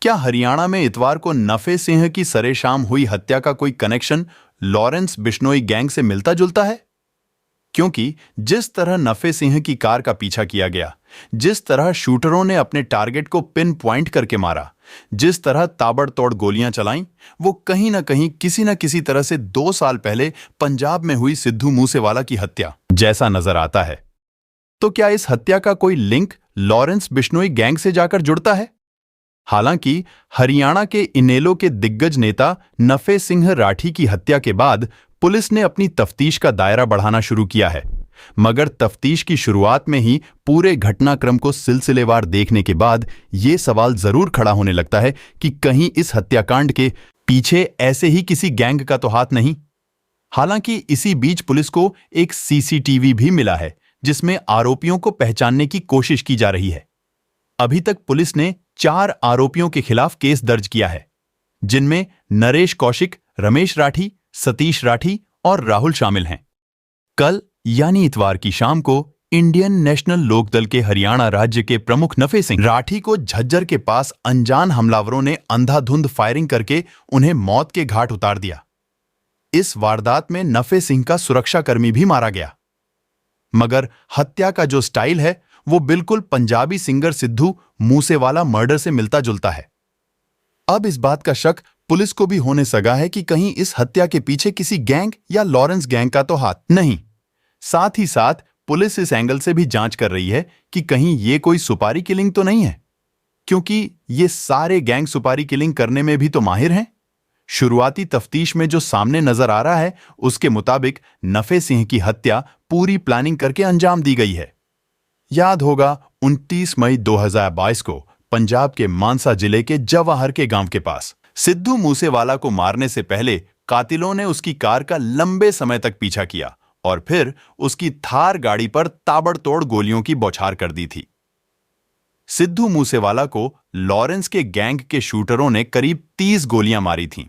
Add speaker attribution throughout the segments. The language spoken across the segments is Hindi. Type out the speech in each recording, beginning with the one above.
Speaker 1: क्या हरियाणा में इतवार को नफे सिंह की सरेशाम हुई हत्या का कोई कनेक्शन लॉरेंस बिश्नोई गैंग से मिलता जुलता है? क्योंकि जिस तरह नफे सिंह की कार का पीछा किया गया, जिस तरह शूटरों ने अपने टारगेट को पिन पॉइंट करके मारा, जिस तरह ताबड़तोड़ गोलियां चलाईं, वो कहीं ना कहीं किसी न किसी तरह से 2 साल पहले पंजाब में हुई सिद्धू मूसेवाला की हत्या जैसा नजर आता है। तो क्या इस हत्या का कोई लिंक लॉरेंस बिश्नोई गैंग से जाकर जुड़ता है? हालांकि हरियाणा के इनेलो के दिग्गज नेता नफे सिंह राठी की हत्या के बाद पुलिस ने अपनी तफ्तीश का दायरा बढ़ाना शुरू किया है, मगर तफ्तीश की शुरुआत में ही पूरे घटनाक्रम को सिलसिलेवार देखने के बाद यह सवाल जरूर खड़ा होने लगता है कि कहीं इस हत्याकांड के पीछे ऐसे ही किसी गैंग का तो हाथ नहीं। हालांकि इसी बीच पुलिस को एक सीसीटीवी भी मिला है जिसमें आरोपियों को पहचानने की कोशिश की जा रही है। अभी तक पुलिस ने 4 आरोपियों के खिलाफ केस दर्ज किया है, जिनमें नरेश कौशिक, रमेश राठी, सतीश राठी और राहुल शामिल हैं। कल यानी इतवार की शाम को इंडियन नेशनल लोकदल के हरियाणा राज्य के प्रमुख नफे सिंह राठी को झज्जर के पास अनजान हमलावरों ने अंधाधुंध फायरिंग करके उन्हें मौत के घाट उतार दिया। इस वारदात में नफे सिंह का सुरक्षाकर्मी भी मारा गया, मगर हत्या का जो स्टाइल है वो बिल्कुल पंजाबी सिंगर सिद्धू मूसेवाला मर्डर से मिलता जुलता है। अब इस बात का शक पुलिस को भी होने सगा है कि कहीं इस हत्या के पीछे किसी गैंग या लॉरेंस गैंग का तो हाथ नहीं। साथ ही साथ पुलिस इस एंगल से भी जांच कर रही है कि कहीं ये कोई सुपारी किलिंग तो नहीं है, क्योंकि ये सारे गैंग सुपारी किलिंग करने में भी तो माहिर हैं। शुरुआती तफ्तीश में जो सामने नजर आ रहा है उसके मुताबिक नफे सिंह की हत्या पूरी प्लानिंग करके अंजाम दी गई है। याद होगा 29 मई 2022 को पंजाब के मानसा जिले के जवाहर के गांव के पास सिद्धू मूसेवाला को मारने से पहले कातिलों ने उसकी कार का लंबे समय तक पीछा किया और फिर उसकी थार गाड़ी पर ताबड़तोड़ गोलियों की बौछार कर दी थी। सिद्धू मूसेवाला को लॉरेंस के गैंग के शूटरों ने करीब 30 गोलियां मारी थीं।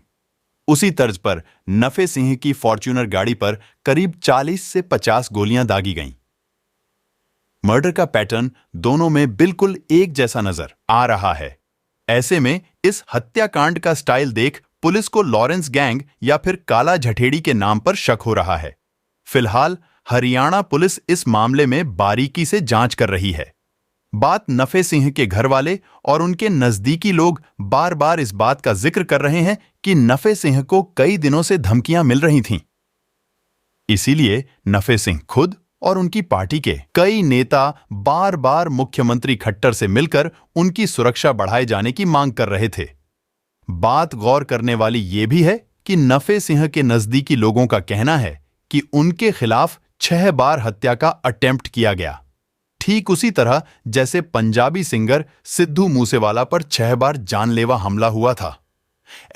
Speaker 1: उसी तर्ज पर नफे सिंह की फॉर्च्यूनर गाड़ी पर करीब 40 से 50 गोलियां दागी गईं। मर्डर का पैटर्न दोनों में बिल्कुल एक जैसा नजर आ रहा है। ऐसे में इस हत्याकांड का स्टाइल देख पुलिस को लॉरेंस गैंग या फिर काला झठेड़ी के नाम पर शक हो रहा है। फिलहाल हरियाणा पुलिस इस मामले में बारीकी से जांच कर रही है। बात नफे सिंह के घर वाले और उनके नजदीकी लोग बार बार इस बात का जिक्र कर रहे हैं कि नफे सिंह को कई दिनों से धमकियां मिल रही थीं। इसीलिए नफे सिंह खुद और उनकी पार्टी के कई नेता बार बार मुख्यमंत्री खट्टर से मिलकर उनकी सुरक्षा बढ़ाए जाने की मांग कर रहे थे। बात गौर करने वाली यह भी है कि नफे सिंह के नजदीकी लोगों का कहना है कि उनके खिलाफ 6 बार हत्या का अटेम्प्ट किया गया, ठीक उसी तरह जैसे पंजाबी सिंगर सिद्धू मूसेवाला पर 6 बार जानलेवा हमला हुआ था।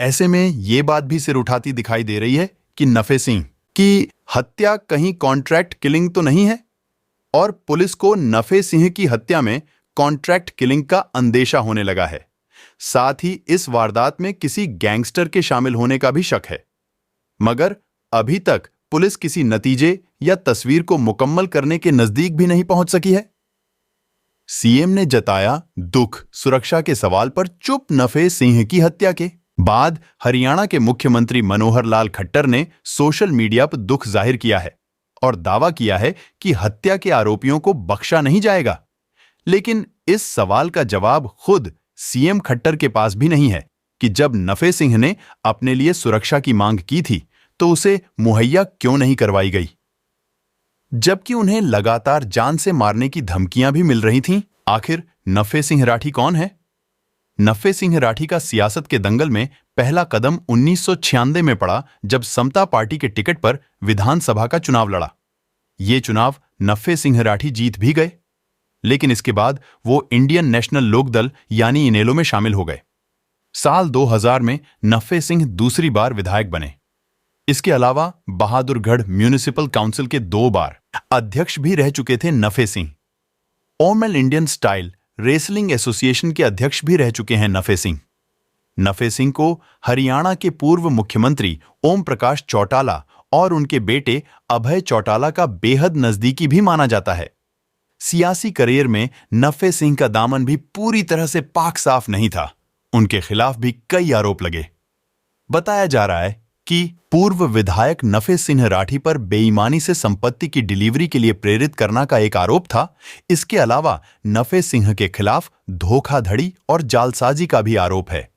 Speaker 1: ऐसे में यह बात भी सिर उठाती दिखाई दे रही है कि नफे सिंह की हत्या कहीं कॉन्ट्रैक्ट किलिंग तो नहीं है, और पुलिस को नफे सिंह की हत्या में कॉन्ट्रैक्ट किलिंग का अंदेशा होने लगा है। साथ ही इस वारदात में किसी गैंगस्टर के शामिल होने का भी शक है, मगर अभी तक पुलिस किसी नतीजे या तस्वीर को मुकम्मल करने के नजदीक भी नहीं पहुंच सकी है। सीएम ने जताया दुख सुरक्षा के सवाल पर चुप नफे सिंह की हत्या के बाद हरियाणा के मुख्यमंत्री मनोहर लाल खट्टर ने सोशल मीडिया पर दुख जाहिर किया है और दावा किया है कि हत्या के आरोपियों को बख्शा नहीं जाएगा। लेकिन इस सवाल का जवाब खुद सीएम खट्टर के पास भी नहीं है कि जब नफे सिंह ने अपने लिए सुरक्षा की मांग की थी तो उसे मुहैया क्यों नहीं करवाई गई, जबकि उन्हें लगातार जान से मारने की धमकियां भी मिल रही थीं। आखिर नफे सिंह राठी कौन है? नफे सिंह राठी का सियासत के दंगल में पहला कदम 1996 में पड़ा जब समता पार्टी के टिकट पर विधानसभा का चुनाव लड़ा। ये चुनाव नफे सिंह राठी जीत भी गए, लेकिन इसके बाद वो इंडियन नेशनल लोकदल यानी इनेलो में शामिल हो गए। साल 2000 में नफे सिंह दूसरी बार विधायक बने। इसके अलावा बहादुरगढ़ म्यूनिसिपल काउंसिल के 2 बार अध्यक्ष भी रह चुके थे Nafe Singh. All Indian style wrestling association के अध्यक्ष भी रह चुके हैं नफे सिंह। नफे सिंह को हरियाणा के पूर्व मुख्यमंत्री ओम प्रकाश चौटाला और उनके बेटे अभय चौटाला का बेहद नजदीकी भी माना जाता है। सियासी करियर में नफे सिंह का दामन भी पूरी तरह से पाक साफ नहीं था। उनके खिलाफ भी कई आरोप लगे। बताया जा रहा है कि पूर्व विधायक नफे सिंह राठी पर बेईमानी से संपत्ति की डिलीवरी के लिए प्रेरित करना का एक आरोप था। इसके अलावा नफे सिंह के खिलाफ धोखाधड़ी और जालसाजी का भी आरोप है।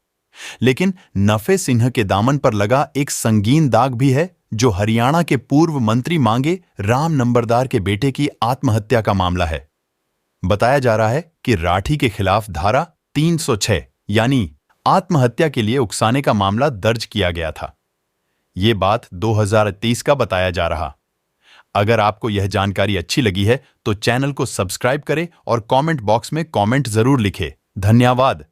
Speaker 1: लेकिन नफे सिंह के दामन पर लगा एक संगीन दाग भी है, जो हरियाणा के पूर्व मंत्री मांगे राम नंबरदार के बेटे की आत्महत्या का मामला है। बताया जा रहा है कि राठी के खिलाफ धारा 306 यानी आत्महत्या के लिए उकसाने का मामला दर्ज किया गया था। ये बात 2023 का बताया जा रहा। अगर आपको यह जानकारी अच्छी लगी है तो चैनल को सब्सक्राइब करें और कमेंट बॉक्स में कमेंट जरूर लिखें। धन्यवाद।